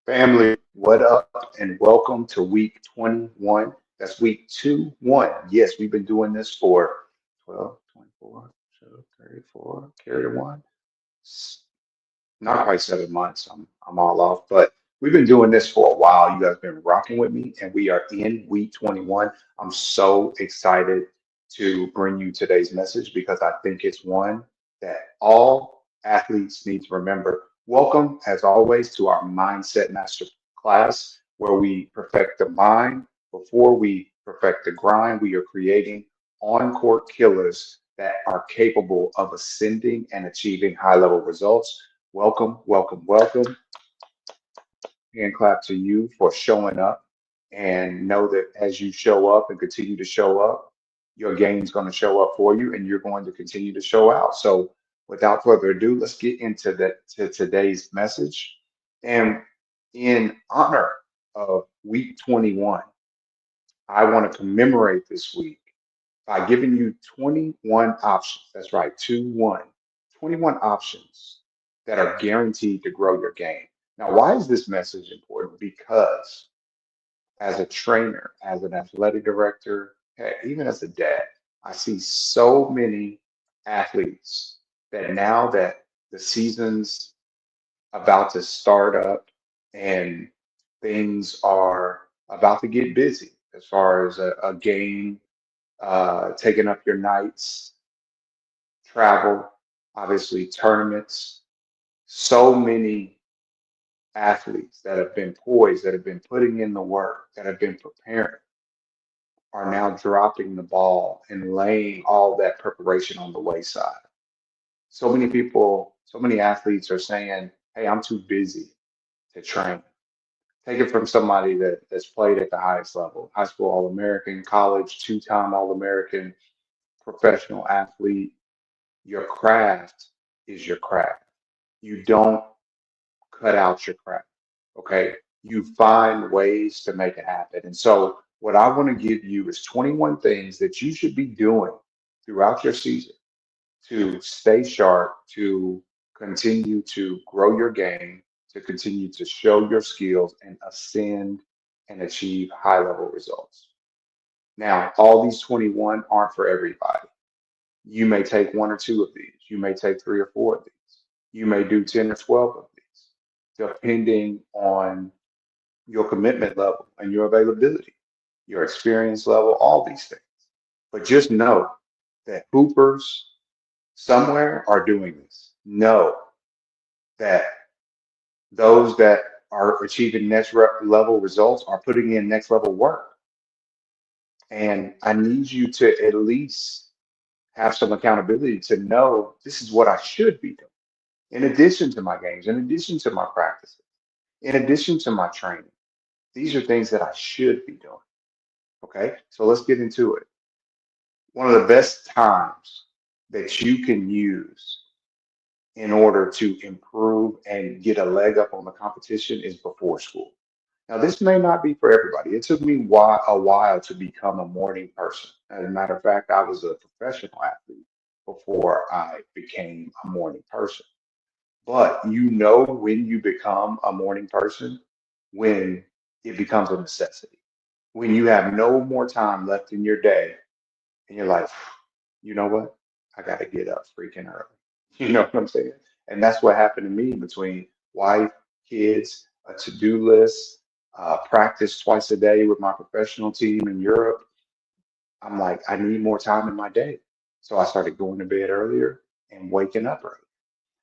Family, what up? And welcome to week 21. That's week 1. Yes, we've been doing this for 12, 24, 34, carry the one. Not quite 7 months. I'm all off, but we've been doing this for a while. You guys have been rocking with me, and we are in week 21. I'm so excited to bring you today's message because I think it's one that all athletes need to remember. Welcome, as always, to our Mindset Master class, where we perfect the mind before we perfect the grind. We are creating on court killers that are capable of ascending and achieving high level results. Welcome, welcome, welcome. Hand clap to you for showing up. And know that as you show up and continue to show up, your game's going to show up for you and you're going to continue to show out. So, without further ado, let's get into today's message. And in honor of week 21, I want to commemorate this week by giving you 21 options. That's right, 21 options that are guaranteed to grow your game. Now, why is this message important? Because as a trainer, as an athletic director, heck, even as a dad, I see so many athletes that now that the season's about to start up and things are about to get busy as far as a game taking up your nights, travel, obviously tournaments. So many athletes that have been poised, that have been putting in the work, that have been preparing, are now dropping the ball and laying all that preparation on the wayside. So many people, so many athletes are saying, hey, I'm too busy to train. Take it from somebody that's played at the highest level, high school All American, college, two-time All American, professional athlete. Your craft is your craft. You don't cut out your craft. Okay. You find ways to make it happen. And so, what I want to give you is 21 things that you should be doing throughout your season to stay sharp, to continue to grow your game, to continue to show your skills and ascend and achieve high level results. Now, all these 21 aren't for everybody. You may take one or two of these. You may take three or four of these. You may do 10 or 12 of these, depending on your commitment level and your availability, your experience level, all these things. But just know that hoopers somewhere are doing this. Know that those that are achieving level results are putting in next level work. And I need you to at least have some accountability to know this is what I should be doing. In addition to my games, in addition to my practices, in addition to my training, these are things that I should be doing. Okay, so let's get into it. One of the best times that you can use in order to improve and get a leg up on the competition is before school. Now, this may not be for everybody. It took me a while to become a morning person. As a matter of fact, I was a professional athlete before I became a morning person. But you know when you become a morning person, when it becomes a necessity, when you have no more time left in your day, and you're like, you know what? I got to get up freaking early. You know what I'm saying? And that's what happened to me between wife, kids, a to-do list, practice twice a day with my professional team in Europe. I'm like, I need more time in my day. So I started going to bed earlier and waking up early.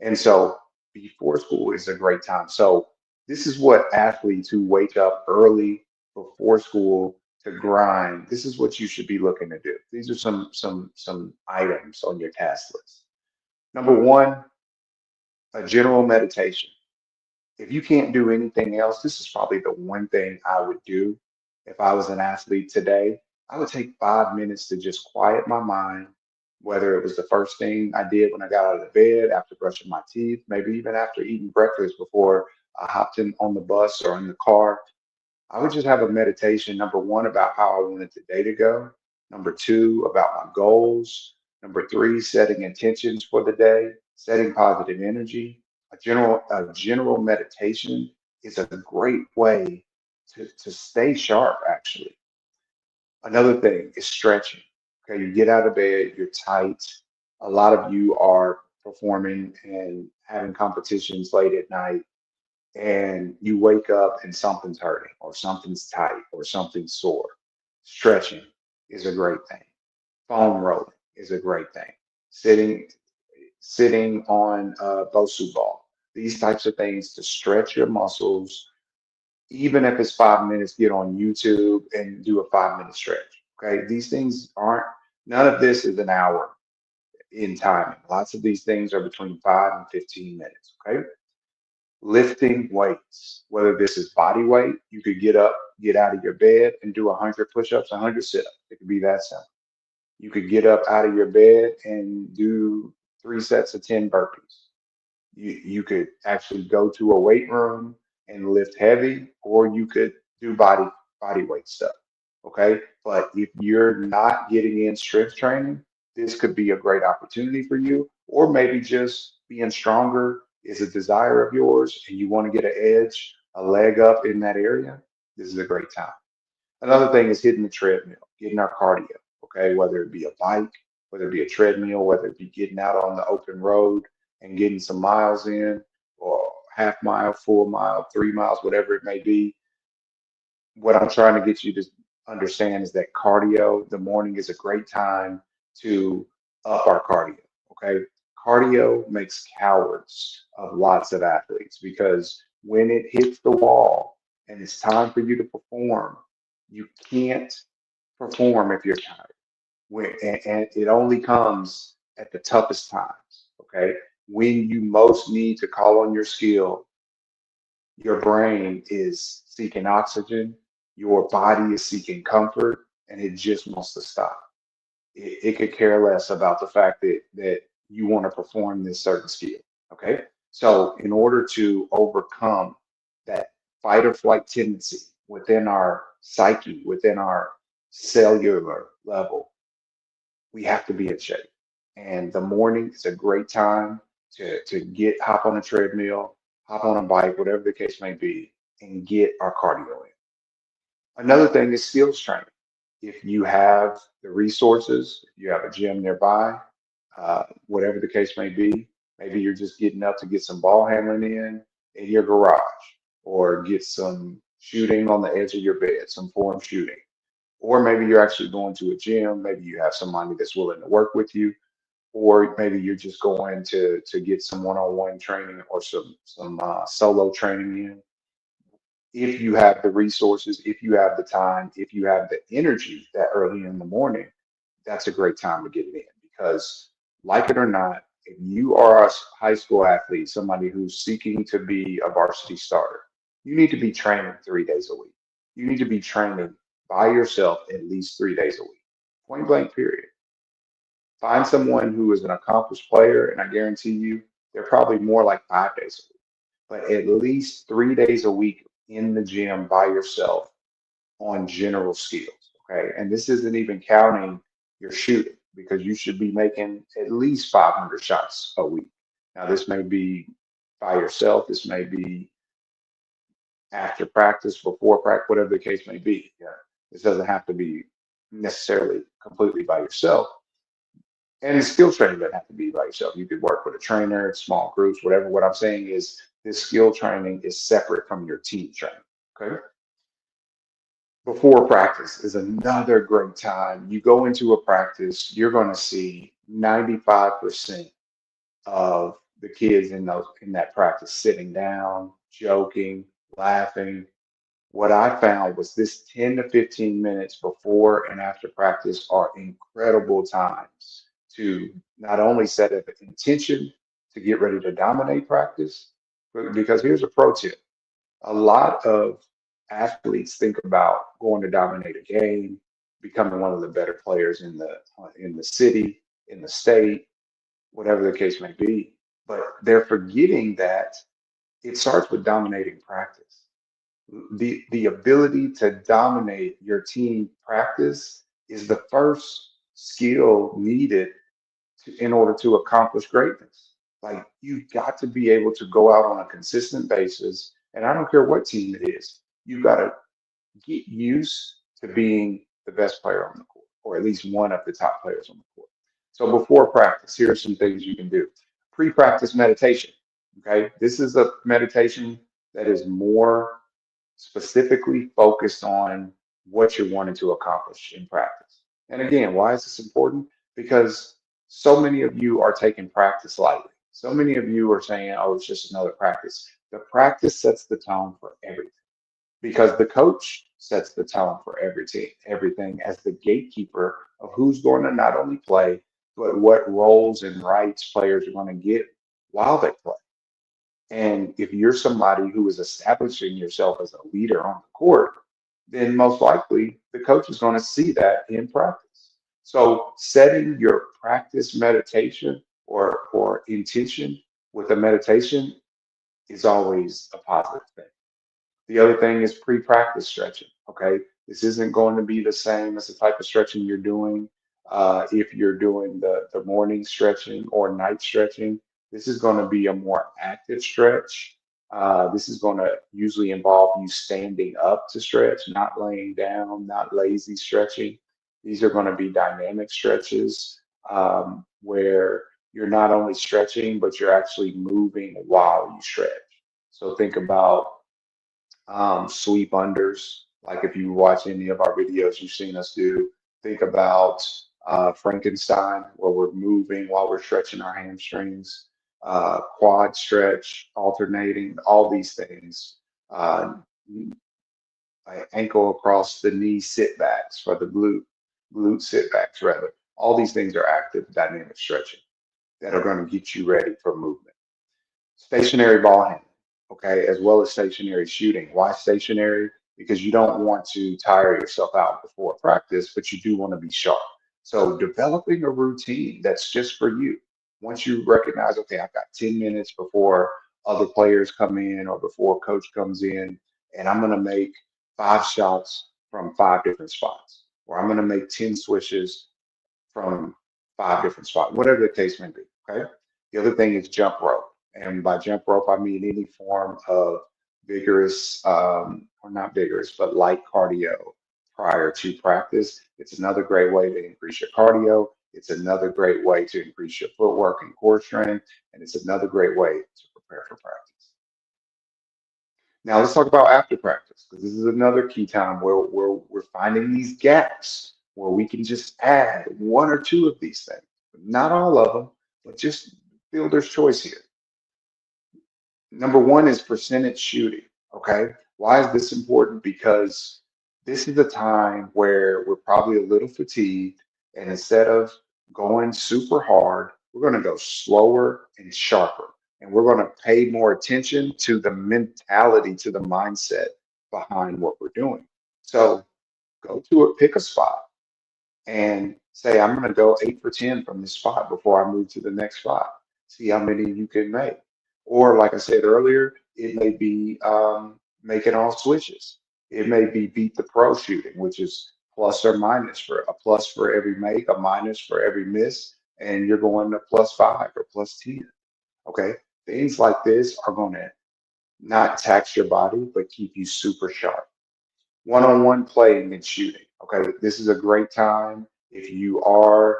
And so before school is a great time. So this is what athletes who wake up early before school to grind, this is what you should be looking to do. These are some items on your task list. Number one, a general meditation. If you can't do anything else, this is probably the one thing I would do if I was an athlete today. I would take 5 minutes to just quiet my mind, whether it was the first thing I did when I got out of the bed, after brushing my teeth, maybe even after eating breakfast before I hopped in on the bus or in the car. I would just have a meditation, number one, about how I wanted the day to go. Number two, about my goals. Number three, setting intentions for the day, setting positive energy. A general meditation is a great way to stay sharp, actually. Another thing is stretching. Okay, you get out of bed, you're tight. A lot of you are performing and having competitions late at night, and you wake up and something's hurting, or something's tight, or something's sore. Stretching is a great thing. Foam rolling is a great thing. Sitting, sitting on a Bosu ball. These types of things to stretch your muscles, even if it's 5 minutes, get on YouTube and do a 5 minute stretch. Okay. These things aren't, none of this is an hour in timing. Lots of these things are between 5 and 15 minutes. Okay. Lifting weights, whether this is body weight, you could get up, get out of your bed and do 100 push ups, 100 sit ups. It could be that simple. You could get up out of your bed and do 3 sets of 10 burpees. You could actually go to a weight room and lift heavy, or you could do body weight stuff. Okay. But if you're not getting in strength training, this could be a great opportunity for you. Or maybe just being stronger is a desire of yours and you want to get an edge, a leg up in that area. This is a great time. Another thing is hitting the treadmill, getting our cardio, okay? Whether it be a bike, whether it be a treadmill, whether it be getting out on the open road and getting some miles in, or half mile, full mile, 3 miles, whatever it may be. What I'm trying to get you to understand is that cardio, the morning is a great time to up our cardio, okay? Cardio makes cowards of lots of athletes because when it hits the wall and it's time for you to perform, you can't perform if you're tired. And it only comes at the toughest times, okay? When you most need to call on your skill, your brain is seeking oxygen, your body is seeking comfort, and it just wants to stop. It could care less about the fact that you want to perform this certain skill. Okay. So in order to overcome that fight or flight tendency within our psyche, within our cellular level, we have to be in shape. And the morning is a great time to get hop on a treadmill, hop on a bike, whatever the case may be, and get our cardio in. Another thing is skills training. If you have the resources, if you have a gym nearby, whatever the case may be, maybe you're just getting up to get some ball handling in your garage, or get some shooting on the edge of your bed, some form shooting. Or maybe you're actually going to a gym, maybe you have somebody that's willing to work with you, or maybe you're just going to get some one-on-one training or some solo training in. If you have the resources, if you have the time, if you have the energy that early in the morning, that's a great time to get it in because, like it or not, if you are a high school athlete, somebody who's seeking to be a varsity starter, you need to be training 3 days a week. You need to be training by yourself at least 3 days a week. Point blank, period. Find someone who is an accomplished player, and I guarantee you, they're probably more like 5 days a week, but at least 3 days a week in the gym by yourself on general skills. Okay. And this isn't even counting your shooting because you should be making at least 500 shots a week. Now, this may be by yourself, this may be after practice, before practice, whatever the case may be. Yeah. This doesn't have to be necessarily completely by yourself. And skill training doesn't have to be by yourself. You could work with a trainer, small groups, whatever. What I'm saying is this skill training is separate from your team training. Okay. Before practice is another great time. You go into a practice, you're going to see 95% of the kids in that practice sitting down, joking, laughing. What I found was this 10 to 15 minutes before and after practice are incredible times to not only set an intention to get ready to dominate practice, but because here's a pro tip. A lot of athletes think about going to dominate a game, becoming one of the better players in the city, in the state, whatever the case may be. But they're forgetting that it starts with dominating practice. The ability to dominate your team practice is the first skill needed in order to accomplish greatness. Like you've got to be able to go out on a consistent basis And I don't care what team it is, you got to get used to being the best player on the court, or at least one of the top players on the court. So before practice, here are some things you can do. Pre-practice meditation. Okay, this is a meditation that is more specifically focused on what you're wanting to accomplish in practice. And again, why is this important? Because so many of you are taking practice lightly. So many of you are saying, oh, it's just another practice. The practice sets the tone for everything because the coach sets the tone for everything as the gatekeeper of who's going to not only play, but what roles and rights players are going to get while they play. And if you're somebody who is establishing yourself as a leader on the court, then most likely the coach is going to see that in practice. So setting your practice meditation or intention with a meditation is always a positive thing. The other thing is pre-practice stretching. Okay, this isn't going to be the same as the type of stretching you're doing if you're doing the morning stretching or night stretching. This is going to be a more active stretch. This is going to usually involve you standing up to stretch, not laying down, not lazy stretching. These are going to be dynamic stretches where you're not only stretching, but you're actually moving while you stretch. So think about sweep unders. Like if you watch any of our videos you've seen us do, think about Frankenstein, where we're moving while we're stretching our hamstrings, quad stretch, alternating, all these things. Uh, Ankle across the knee sit backs for the glute sit backs rather. All these things are active dynamic stretching that are going to get you ready for movement. Stationary ball handling, okay, as well as stationary shooting. Why stationary? Because you don't want to tire yourself out before practice, but you do want to be sharp. So developing a routine that's just for you. Once you recognize, okay, I've got 10 minutes before other players come in or before coach comes in, and I'm going to make 5 shots from 5 different spots, or I'm going to make 10 swishes from 5 different spots, whatever the case may be. Okay. The other thing is jump rope. And by jump rope, I mean any form of vigorous, or not vigorous, but light cardio prior to practice. It's another great way to increase your cardio. It's another great way to increase your footwork and core strength. And it's another great way to prepare for practice. Now let's talk about after practice, because this is another key time where we're finding these gaps where we can just add one or two of these things, not all of them, but just builder's choice here. Number one is percentage shooting. Okay. Why is this important? Because this is a time where we're probably a little fatigued, and instead of going super hard, we're going to go slower and sharper. And we're going to pay more attention to the mentality, to the mindset behind what we're doing. So go to it, pick a spot, and say, I'm going to go 8 for 10 from this spot before I move to the next spot. See how many you can make. Or, like I said earlier, it may be making all switches. It may be beat the pro shooting, which is plus or minus for a plus for every make, a minus for every miss, and you're going to +5 or +10. Okay. Things like this are going to not tax your body, but keep you super sharp. One-on-one playing and shooting. Okay, this is a great time if you are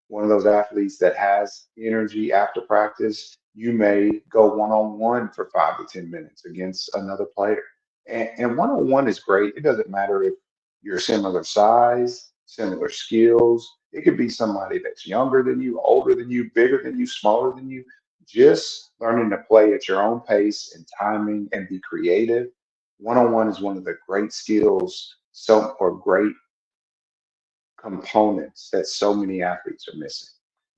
one of those athletes that has energy after practice. You may go one-on-one for 5 to 10 minutes against another player, and one-on-one is great. It doesn't matter if you're similar size, similar skills. It could be somebody that's younger than you, older than you, bigger than you, smaller than you. Just learning to play at your own pace and timing and be creative. One-on-one is one of the great skills, or great components that so many athletes are missing.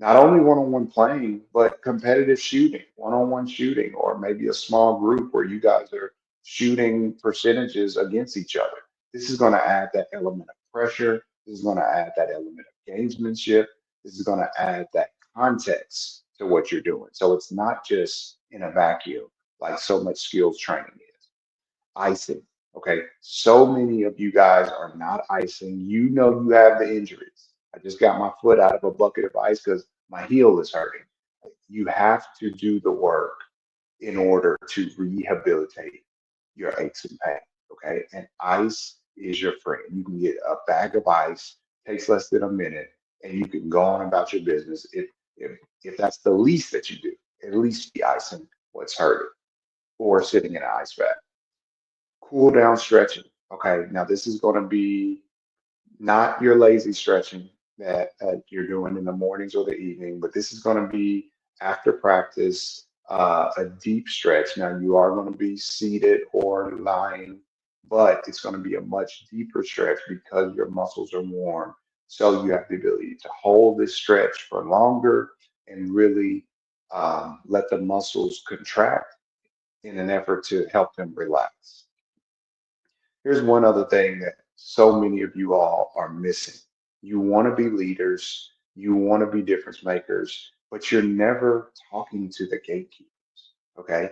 Not only one-on-one playing, but competitive shooting, one-on-one shooting, or maybe a small group where you guys are shooting percentages against each other. This is going to add that element of pressure. This is going to add that element of gamesmanship. This is going to add that context to what you're doing. So it's not just in a vacuum like so much skills training is. Icing. Okay. So many of you guys are not icing. You know you have the injuries. I just got my foot out of a bucket of ice because my heel is hurting. You have to do the work in order to rehabilitate your aches and pains. Okay. And ice is your friend. You can get a bag of ice, takes less than a minute, and you can go on about your business. If that's the least that you do, at least be icing what's hurting or sitting in an ice bath. Cool down stretching. Okay. Now this is going to be not your lazy stretching that you're doing in the mornings or the evening, but this is going to be after practice, a deep stretch. Now, you are going to be seated or lying, but it's going to be a much deeper stretch because your muscles are warm. So you have the ability to hold this stretch for longer and really let the muscles contract in an effort to help them relax. Here's one other thing that so many of you all are missing. You want to be leaders, you want to be difference makers, but you're never talking to the gatekeepers. Okay.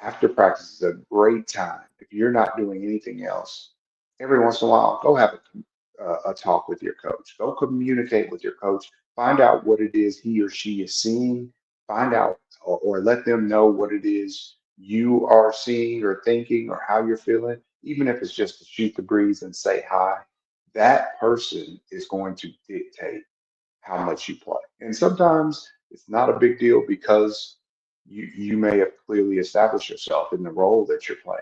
After practice is a great time. If you're not doing anything else, every once in a while, go have a talk with your coach. Go communicate with your coach. Find out what it is he or she is seeing. Find out or let them know what it is you are seeing or thinking or how you're feeling, even if it's just to shoot the breeze and say hi. That person is going to dictate how much you play. And sometimes it's not a big deal because you may have clearly established yourself in the role that you're playing.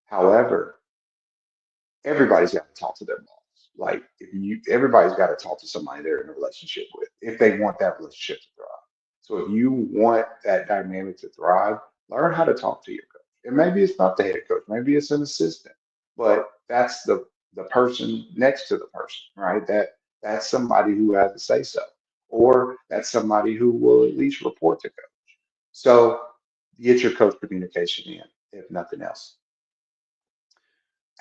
However, everybody's got to talk to their boss. Like if you everybody's got to talk to somebody they're in a relationship with if they want that relationship to thrive. So if you want that dynamic to thrive, learn how to talk to your coach. And maybe it's not the head coach, maybe it's an assistant, but that's the person next to the person, right? That's somebody who has to say so, or that's somebody who will at least report to coach. So get your coach communication in, if nothing else.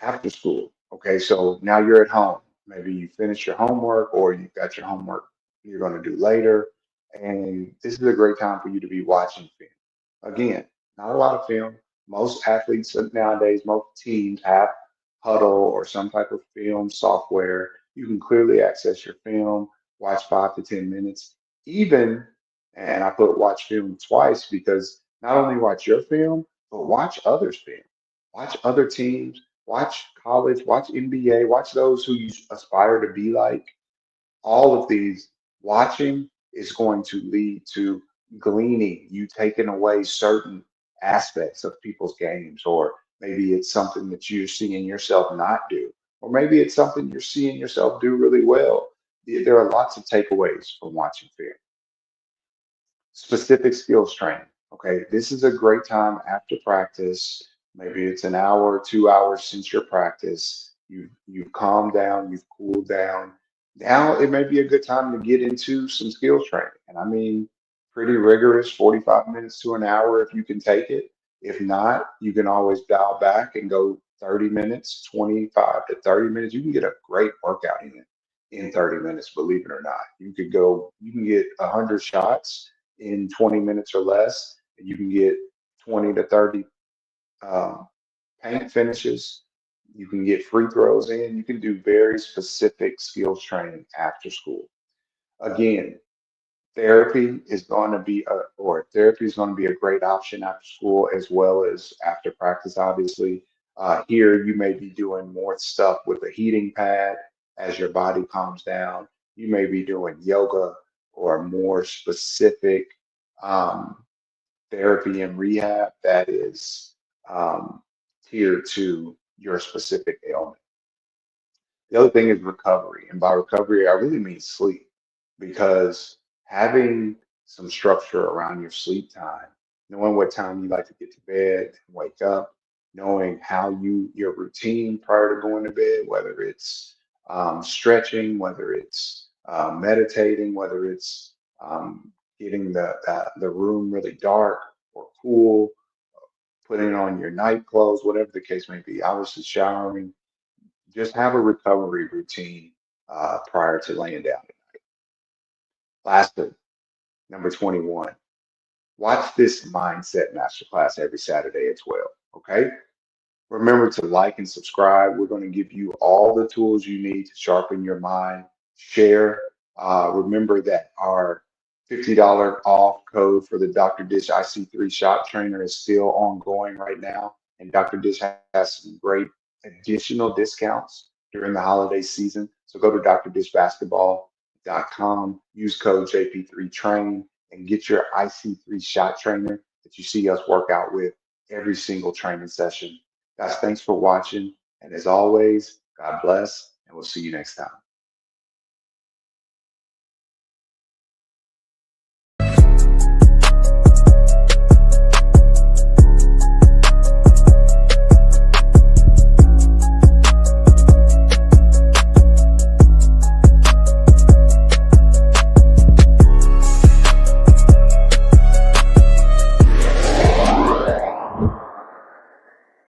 After school, okay, so now you're at home. Maybe you finish your homework or you've got your homework you're going to do later. And this is a great time for you to be watching film. Again, not a lot of film. Most athletes nowadays, most teams have Huddle or some type of film software. You can clearly access your film, watch 5 to 10 minutes. Even, and I put watch film twice because not only watch your film, but watch others' film. Watch other teams, watch college, watch NBA, watch those who you aspire to be like. All of these watching is going to lead to gleaning, you taking away certain aspects of people's games, or maybe it's something that you're seeing yourself not do, or maybe it's something you're seeing yourself do really well. There are lots of takeaways from watching film. Specific skills training. Okay, this is a great time after practice. Maybe it's an hour, 2 hours since your practice. You've calmed down, you've cooled down. Now it may be a good time to get into some skills training. And I mean, pretty rigorous, 45 minutes to an hour if you can take it. If not, you can always dial back and go 30 minutes, 25 to 30 minutes. You can get a great workout in 30 minutes, believe it or not. You can get 100 shots in 20 minutes or less. And you can get 20 to 30 um, paint finishes. You can get free throws in. You can do very specific skills training after school. Again, therapy is going to be a great option after school as well as after practice, obviously. Here, you may be doing more stuff with a heating pad as your body calms down. You may be doing yoga or more specific um, therapy and rehab that is um, tiered to your specific ailment. The other thing is recovery. And by recovery, I really mean sleep because having some structure around your sleep time, knowing what time you like to get to bed and wake up, knowing how your routine prior to going to bed, whether it's stretching, whether it's meditating, whether it's getting the room really dark or cool, putting on your night clothes, whatever the case may be. Obviously, showering, just have a recovery routine prior to laying down. Lastly, number 21, watch this mindset masterclass every Saturday at 12. Okay. Remember to like and subscribe. We're going to give you all the tools you need to sharpen your mind, share. Remember that our $50 off code for the Dr. Dish IC3 shot trainer is still ongoing right now. And Dr. Dish has some great additional discounts during the holiday season. So go to drdishbasketball.com, use code JP3Train, and get your IC3 shot trainer that you see us work out with every single training session. Guys, thanks for watching. And as always, God bless, and we'll see you next time.